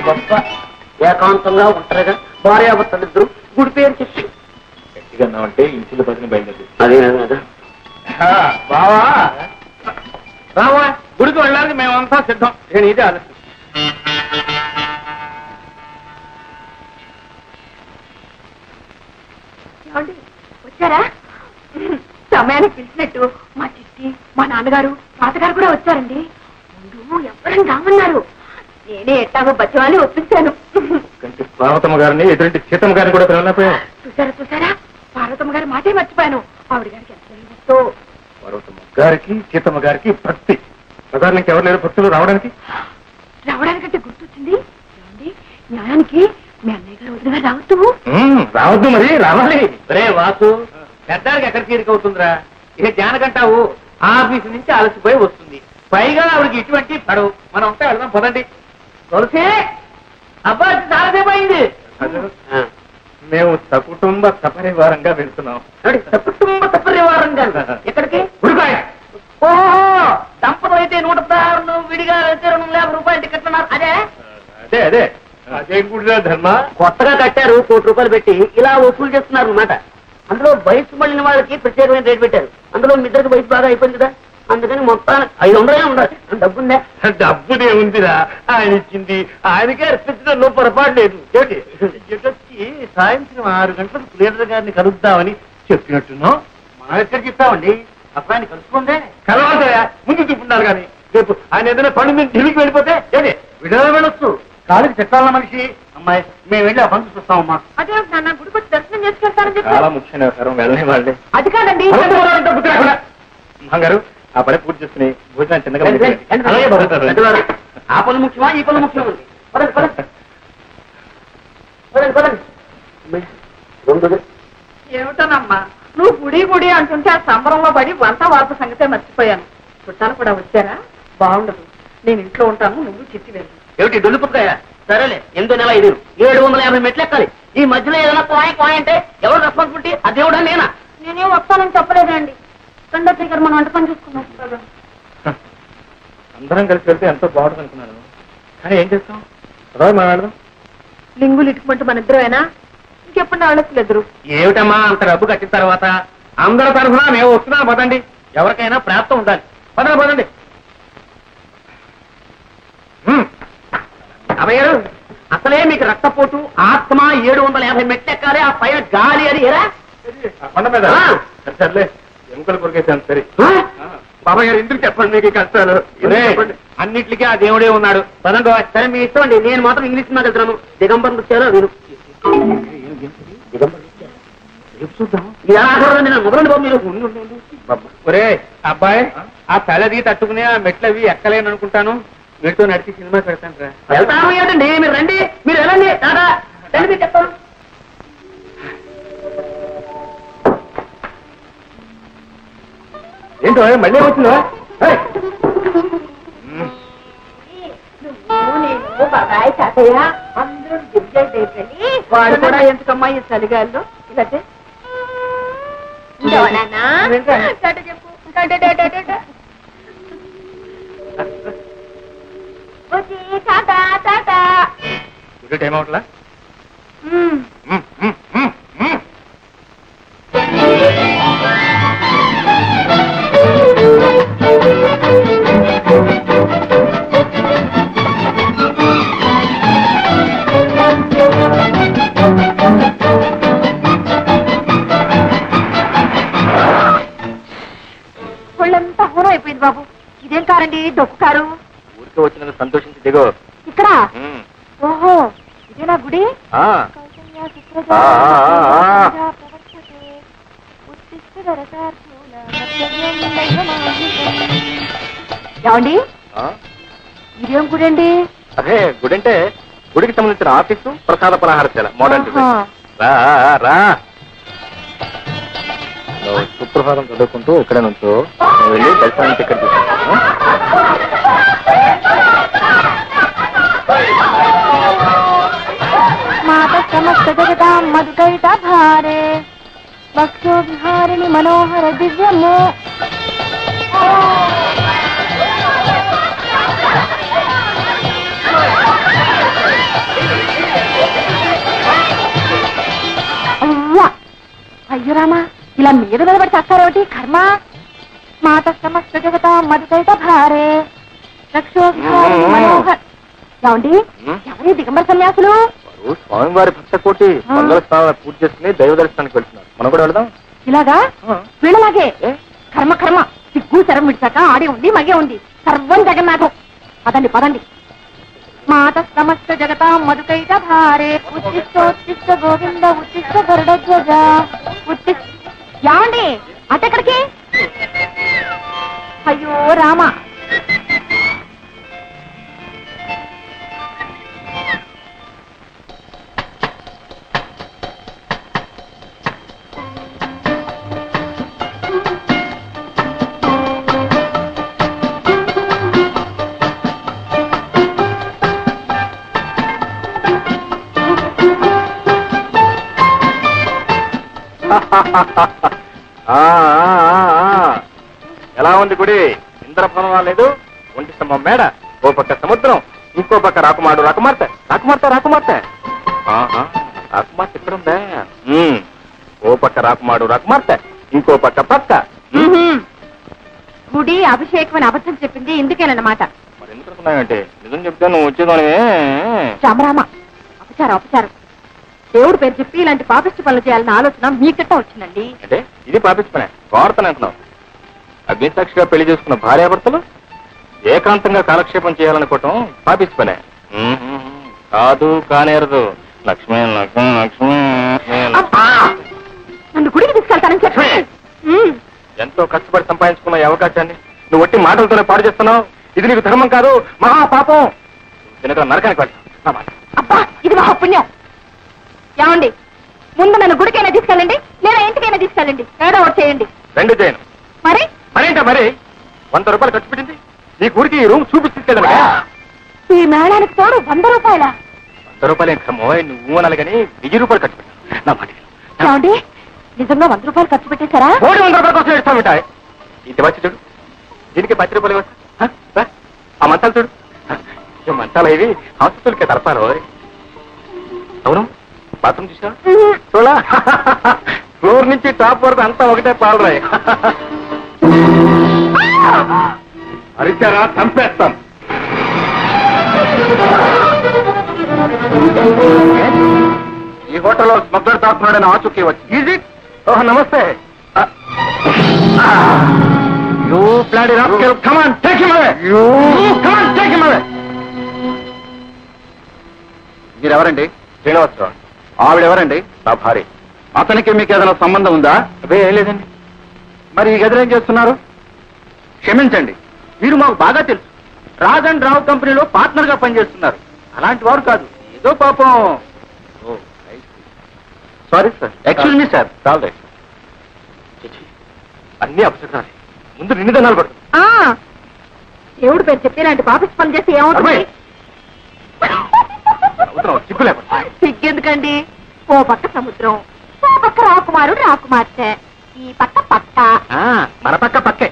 గొప్ప ఏకాంతంగా ఉంటారుగా భార్యాభర్తలిద్దరు గుడి పేరు చెప్పి గట్టిగా అంటే ఇంచుల పదిని బయలుదేరి. అదే కదా బావా రావా, గుడికి వెళ్ళడానికి మేమంతా సిద్ధం. నేను ఇదే ఆలోచన. వచ్చారా? సమయానికి పిలిచినట్టు మా చిట్టి, మా నాన్నగారు, తాతగారు కూడా వచ్చారండి. ముందు ఎవరైనా రామన్నారు. నేనే ఎట్టాగో బచ్చవాళ్ళని ఒప్పించాను. పార్వతమ్మ గారిని ఎదురింటి సీతమ్మ గారిని కూడా పిలవలేకపోయా. చూసారా పార్వతమ్మ గారి మాటే మర్చిపోయాను. ఆవిడ గారికి ఎంత పార్వతమ్మ గారికి సీతమ్మ గారికి భక్తి. ప్రధానికి ఎవరు లేరు భక్తులు రావడానికంటే గుర్తొచ్చింది. న్యాయానికి మీ అన్నయ్య గారు వదిలిగా రావద్దు మరి రావాలి. రే వాసు, పెద్దానికి ఎక్కడ తీరిక అవుతుందిరా? ఇక జానకంటావు ఆఫీసు నుంచి అలసిపోయి వస్తుంది. పైగా ఆవిడకి ఇటువంటి పడవు. మనం ఉంటే వెళ్దాం పదండి. తులసి అబ్బా చాలాసేపు అయింది. మేము సకుటుంబ సపరివారంగా వెళ్తున్నాం. సకుటుంబ సపరివారంగా ఎక్కడికి? ఉడికాయ. ఓహో, దంపతులు అయితే 116 విడిగా 250 రూపాయలు టికెట్లు అన్నారు. అదే అదే అదే అదే గుడిరా ధర్మ. కొత్తగా కట్టారు, ₹1 కోటి పెట్టి ఇలా వసూలు చేస్తున్నారు అన్నమాట. అందులో వయసు మళ్ళిన వాళ్ళకి ప్రత్యేకమైన రేటు పెట్టారు. అందులో మీ ఇద్దరికి వయసు బాగా అయిపోయింది కదా, అందుకని మొత్తానికి 500 ఉండాలి. డబ్బుందా? డబ్బునే ఉందిరా, ఆయన ఇచ్చింది ఆయనకే అర్పించడంలో పొరపాటు లేదు. వచ్చి సాయంత్రం 6 గంటలకు ప్లేడర్ గారిని కలుద్దామని చెప్పినట్టున్నాం. మనం ఎక్కడికి ఇస్తామండి? అప్పుడు ఆయన కలుసుకుందే. కలవాలయా, ముందు చూపుండాలి కానీ రేపు ఆయన ఏదైనా పని మీద ఢిల్లీకి వెళ్ళిపోతే ఏది విడుదల వెళ్ళొచ్చు. కాలికి చెట్టాల మనిషి. అమ్మాయి, మేము వెళ్ళి ఆ పని చూస్తామమ్మా. అదే నాన్న గుడికి వచ్చి దర్శనం చేసుకెళ్తారని చెప్పి. చాలా ముఖ్యమైన వ్యవహారం, వెళ్ళని వాళ్ళే. అది కాదండి గారు ఆ పని పూర్తి చేసుకుని భోజనం చిన్నగా ఆ పనులు ముఖ్యమా ఈ పనులు ముఖ్యమా? ఏమిటోనమ్మా, నువ్వు గుడి అంటుంటే ఆ సంబరంలో పడి వంట వార్త సంగతే మర్చిపోయాను. చుట్టాలు కూడా వచ్చారా? బాగుండదు. నేను ఇంట్లో ఉంటాను, నువ్వు చిట్టి వెళ్ళు. ఏమిటి డొల్లు పుట్టుకాయ? సరేలే, 8వ నెల 5 750 మెట్లు ఎక్కాలి. ఈ మధ్యలో ఏదైనా కోయ అంటే ఎవరు రెస్పాన్సిబిలిటీ? అదేవిడా నేనా? నేనేం వస్తానని చెప్పలేదండి. రెండో దగ్గర మనం వంట పని చూసుకున్నాం. అందరం కలిసి వెళ్తే ఎంతో బాగుంటుంది అనుకున్నాను, కానీ ఏం చేస్తాం? మనం వెళ్దాం. లింగులు ఇటుకుంటూ మన ఇద్దరేనా? ఇంకెప్పుడు వాళ్ళెద్దరు? ఏమిటమ్మా అంత డబ్బు కట్టిన తర్వాత అందరి తరఫున మేము వస్తున్నాం. పదండి, ఎవరికైనా ప్రాప్తం ఉండాలి. పదండి. అభయ్యారు, అసలే మీకు రక్తపోటు, ఆత్మ, 750 మెట్లు ఎక్కాలి. ఆ పైన గాలి అది ఎరా కొండ మీద. సర్లే, ఎముకలు కొరికేసాను. సరే బాబాయ్ గారు, ఎందుకు చెప్పండి మీకు కష్టాలు? అన్నిటికీ ఆ దేవుడే ఉన్నాడు. పదండి. సరే మీ ఇష్టం అండి. నేను మాత్రం ఇంగ్లీష్ సినిమా వెళ్తున్నాను. దిగంబర్ నృత్యాలు వీరు. ఒరే అబ్బాయి, ఆ తలది తట్టుకుని ఆ మెట్లు అవి ఎక్కలేను అనుకుంటాను. వీటితో నడిచి సినిమా పెడతాను రా. వెళ్తాను ఏంటండి, మీరు రండి. మీరు వెళ్ళండి. తాదా రండి, మీరు చెప్తాను. ఏంటో మళ్ళీ వచ్చిందా? బాబాయ్, తాతయ్య అందరూ దిగ్గజి వాడు కూడా ఎందుకమ్మా ఈ చలిగాల్లో ఇలా చెప్పు. టైం అవట్లా? ఒళ్ళంతా హోరం అయిపోయింది బాబు. ఇదేం కారండి, డొక్కు కారు. ఊరికే వచ్చినందుకు సంతోషించి దిగో. ఇక్కడ? ఓహో, ఇదేనా గుడి? ఏమండి, ఇదేం గుడి అండి? అదే గుడి అంటే గుడికి సంబంధించిన ఆఫీసు, ప్రసాద పలహారశాల, మోడర్న్. రా, సుప్రభాతం చదువుకుంటూ ఇక్కడ నుంచో వెళ్ళి దర్శనానికి టికెట్ తీసుకుంటాను. మాత సమస్త జగతాం మధుకైట భారే భక్తో విహారిణి మనోహర దివ్యము. అవ్వా అయ్యో రామా, ఇలా మీద పడి చస్తారేమిటి కర్మ. మాత సమస్త జగత మధుకైట భారే రక్షో మనోహర్. ఏమండి, ఎవరి దిగంబర సన్యాసులు? స్వామివారి భక్త కోటి మంగళ స్నానం పూర్తి చేసుకుని దైవ దర్శనానికి వెళ్తున్నారు. మనం కూడా వెళ్దాం. ఇలాగా వీళ్ళలాగే కర్మ కర్మ. సిగ్గు శరం విడిచాక ఆడే ఉంది మగే ఉంది. సర్వం జగన్నాథం. పదండి పదండి. మాత సమస్త జగత మధుకైట భారే ఉత్తిష్టోత్తిష్ట గోవింద ఉత్తిష్ట గరుడధ్వజ ఉత్తిష్ట. ఏమండి అటెక్కడికి? అయ్యో రామ. ఎలా ఉంది గుడి? ఇంద్రభవనం లేదు, ఒంటి స్తంభం మేడ, ఓ పక్క సముద్రం, ఇంకో పక్క రాకుమాడు రాకుమార్తె. రాకుమార్తె రాకుమార్తె రాకుమార్తె ఇక్కడ ఉందా? ఓ పక్క రాకుమాడు రాకుమార్తె, ఇంకో పక్క పక్క. గుడి అభిషేకం అని అబద్ధం చెప్పింది ఇందుకేనన్నమాట. మరి ఎందుకు అనుకున్నావంటే? నిజం చెప్తే నువ్వు వచ్చేదానివే. రామరామ, అపచారం అపచారం. దేవుడు పేరు చెప్పి ఇలాంటి పాపిష్టి పనులు చేయాలన్న ఆలోచన మీకట్ట వచ్చిందండి. అంటే ఇది పాపిష్టి పనే? కోరతను అంటున్నావు. అగ్నిసాక్షిగా పెళ్లి చేసుకున్న భార్యాభర్తలు ఏకాంతంగా కాలక్షేపం చేయాలనుకోవటం పాపిష్టి పనే కాదు. కానేరదు. లక్ష్మి లక్ష్మి లక్ష్మి. నన్ను గుడికి తీసుకెళ్తానని చెప్పి ఎంతో కష్టపడి సంపాదించుకున్న ఈ అవకాశాన్ని నువ్వు ఒట్టి మాటలతోనే పాడు చేస్తున్నావు. ఇది నీకు ధర్మం కాదు, మహాపాపం. తినక నరకానికి వెళ్తావు. అబ్బా, ఇది మహాపుణ్యం. ఏమండి, ముందు నన్ను గుడికైనా తీసుకెళ్ళండి, లేదా ఇంటికైనా తీసుకెళ్ళండి. ఏదో ఒకటి చేయండి. రెండు చేయను. మరి మరేంటా మరి? 100 రూపాయలు ఖర్చు పెట్టింది నీ గుడికి ఈ రూమ్ చూపించి తీసుకెళ్ళా. ఈ మేళానికి తోడు 100 రూపాయల? 100 రూపాయలు ఏం కమ్మో, నువ్వు అనాలి కానీ 1000 రూపాయలు ఖర్చు పెట్టాను. నా మాట ఏమండి, నిజంగా 100 రూపాయలు ఖర్చు పెట్టేశారా? 100 రూపాయల కోసం ఇస్తాం ఉంటాయి. ఇది వచ్చి చూడు, దీనికి 10 రూపాయలు ఇవ్వచ్చు. ఆ మంచాలు చూడు, ఈ మంచాలు ఇవి హాస్పిటల్కి తరపారు. అవును, బాత్రూమ్ చూసా చూడా? ఫ్లోర్ నుంచి టాప్ వరకు అంతా ఒకటే పాలరాయి. అరిచారా చంపేస్తాం. ఈ హోటల్లో స్మగ్లర్ తాకున్నాడని ఆచూకీ వచ్చి. Is it? ఓహ్, నమస్తే. You bloody rascal, come on take him away. You come on take him away. మీరెవరండి? శ్రీనివాసరావు. ఆవిడెవరండి? నా భార్య. అతనికి మీకు ఏదైనా సంబంధం ఉందా? అవే ఏం లేదండి. మరి ఈ గదిలో ఏం చేస్తున్నారు? క్షమించండి, మీరు మాకు బాగా తెలుసు. రాజ్ అండ్ రావు కంపెనీలో పార్ట్నర్ గా పనిచేస్తున్నారు. అలాంటి వారు కాదు, ఏదో పాపం. Sorry sir, excuse me sir. చాలు, అన్ని అపశకునాలి. ముందు నిన్ను దండాలు పడుతుంది. దేవుడు పేరు చెప్పి ఇలాంటి పాపిష్టి పని చేసి ఏమవుతుంది? సిగ్గు లేకుండా. సిగ్గెందుకండి? ఓ పక్క సముద్రం, ఓ పక్క రాకుమారుడు రాకుమార్తె, ఈ పక్క పక్క. మన పక్క పక్కే.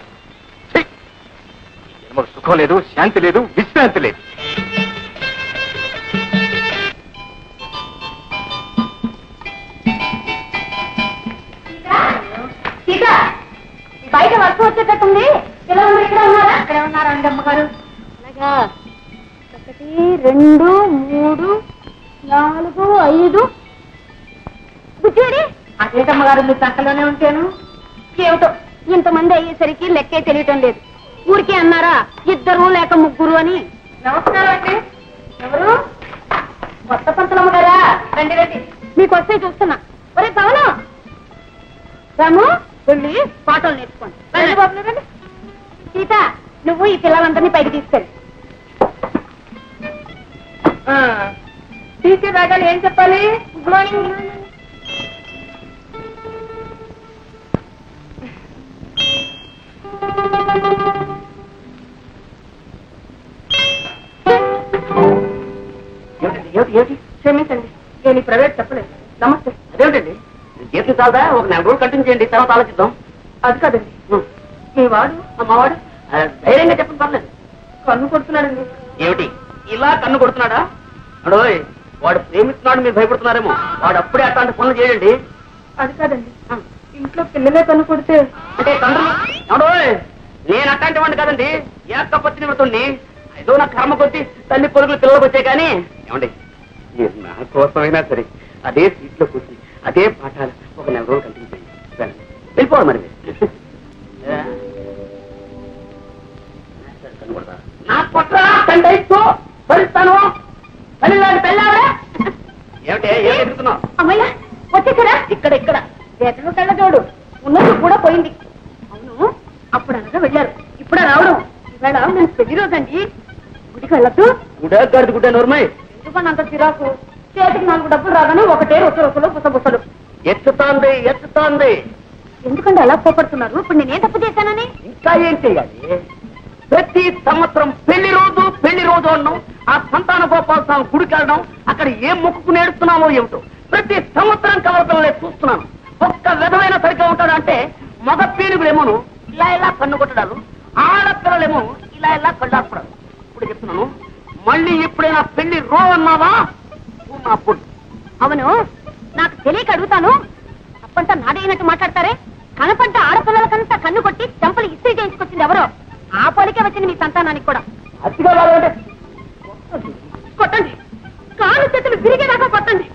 జన్మకు సుఖం లేదు, శాంతి లేదు, విశ్రాంతి లేదు. సీత, బయట వర్షం వచ్చేటట్టుంది. ఎలా ఉంది? ఇక్కడ ఉన్నారా? అక్కడే ఉన్నారా అండి అమ్మగారు? అలాగా. 1 2 3 4 5. బుజ్జిడి, అదేటమ్మగారు మీ పక్కలోనే ఉంటాను. ఏమిటో ఇంతమంది అయ్యేసరికి లెక్కే తెలియటం లేదు. ఊరికే అన్నారా 2 లేక 3 అని. నమస్కారం అండి. ఎవరు? కొత్త పంతులమ్మ గారా? రండి రండి, మీకు వస్తే చూస్తున్నా. ఒరే పవనం, రాము, వెళ్ళి పాటలు నేర్చుకోండి. రండి బాబు, రండి. సీత, నువ్వు ఈ పిల్లలందరినీ పైకి తీసుకెళ్ళి. టీచర్ రాగాలి. ఏం చెప్పాలి? Good morning. క్షమించండి, నేను ఈ ప్రైవేట్ చెప్పలేదు. నమస్తే. అదేమిటండి, జీతం చాలదా? ఒక 4 రోజులు కంటిన్యూ చేయండి, తర్వాత ఆలోచిద్దాం. అది కాదండి, మీ వాడు అమ్మవాడు ధైర్యంగా చెప్పండి, పర్లేదు. కన్ను కొడుతున్నాడండి. ఏమిటి ఇలా కన్ను కొడుతున్నాడా? అడోయ్, వాడు ప్రేమిస్తున్నాడు మీరు భయపడుతున్నారేమో. వాడు అప్పుడే అట్లాంటి పనులు చేయండి. అది కాదండి, ఇంట్లో పిల్లలే కన్ను కొడితే అంటే తండ్రి ఎవడో నేను అట్లాంటి వాడిని కదండి. ఏకపత్ని నిమిత్తుణ్ణి. ఏదో నా కర్మ కొద్ది తల్లి పొరుగులు పిల్లలకు వచ్చాయి. కానీ ఏమండి మీరు నా కోసమైనా సరే అదే సీట్లో కూర్చి అదే పాఠాలు ఒక 4 రోజులు కంటిన్యూ చేయండి. వెళ్ళిపోవాలి మరి. నా పట్ల తండ్రి భరిస్తాను. ఏమిటి ఏం ఎదుగుతున్నావు? అమ్మయ్య వచ్చేసారా? ఇక్కడ వేతను కళ్ళజోడు ఉన్నది కూడా పోయింది. అవును, అప్పుడు అనగా వెళ్ళారు, ఇప్పుడు రావడం. ఇవాళ నేను పెళ్లి రోజండి. గుడికి వెళ్ళొద్దు. గుడ్డ గుడ్డ నోర్మై. ఎందుకని అంత చిరాకు? చేతికి 4 డబ్బులు రాగానే ఒకటే రొసలు పుసబుసలు. ఎత్తుతోంది. ఎందుకంటే అలా కోపడుతున్నారు? ఇప్పుడు నేనేం తప్పు చేశానని? ఇంకా ఏం చెయ్యాలి? ప్రతి సంవత్సరం పెళ్లి రోజు అన్నాం. ఆ సంతాన గోపాల స్వామి గుడికి వెళ్ళడం, అక్కడ ఏం మొక్కుకుని ఏడుస్తున్నామో ఏమిటో ప్రతి సంవత్సరం కవలపిల్లలే చూస్తున్నాను. ఒక్క విధమైన సరిగ్గా ఉంటాడు అంటే మగ పీనుగులేమోను ఇలా కన్ను కొట్టడాలు, ఆడపిల్లలేమో ఇలా కళ్ళార్పడాలు. ఇప్పుడు చెప్తున్నాను, మళ్ళీ ఎప్పుడైనా పెళ్లి అన్నావా అప్పుడు. అవును, నాకు తెలియక అడుగుతాను. తప్పంతా నాదైనట్టు మాట్లాడతారే. కనపడ్డ ఆడపిల్లలకంతా కన్ను కొట్టి చెంపలు ఇస్త్రీ చేయించుకొచ్చింది ఎవరో. ఆ పోలికే వచ్చింది మీ సంతానానికి కూడా. అతిగా కొట్టండి, కాలు చేతులు విరిగేదాకా కొట్టండి.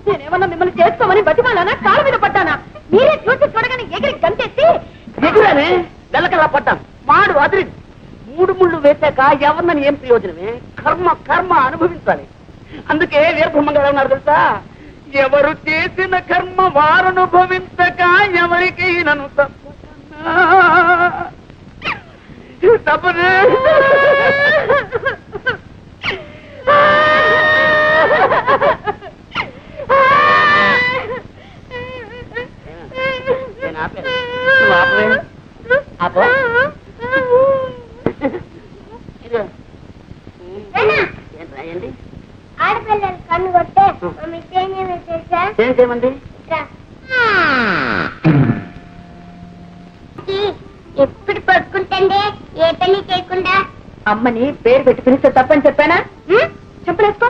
నేనేమన్నా మిమ్మల్ని చేసుకోమని బతిమాలానా? కాలు మీద పడ్డానా? మీరే చూడగానే ఎగిరి గంతెత్తి ఎదురని వెళ్ళకల్లా పడ్డాను. మాడు అదిరి 3 ముళ్ళు వేసాక ఎవరినని ఏం ప్రయోజనమే? కర్మ అనుభవించాలి. అందుకే వీరబ్రహ్మంగా ఉన్నారు తెలుసా, ఎవరు చేసిన కర్మ వారు అనుభవించక ఎవరికి నన్ను తప్పదు. ఆడపిల్లలు కన్ను కొట్టే ఏం చేయమండి? ఎప్పుడు పడుకుంటండి ఏ పని చేయకుండా. అమ్మని పేరు పెట్టి పిలిస్తే తప్పని చెప్పానా? చెప్పలేసుకో.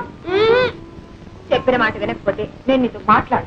చెప్పిన మాట వినకపోతే నేను నీతో మాట్లాడు.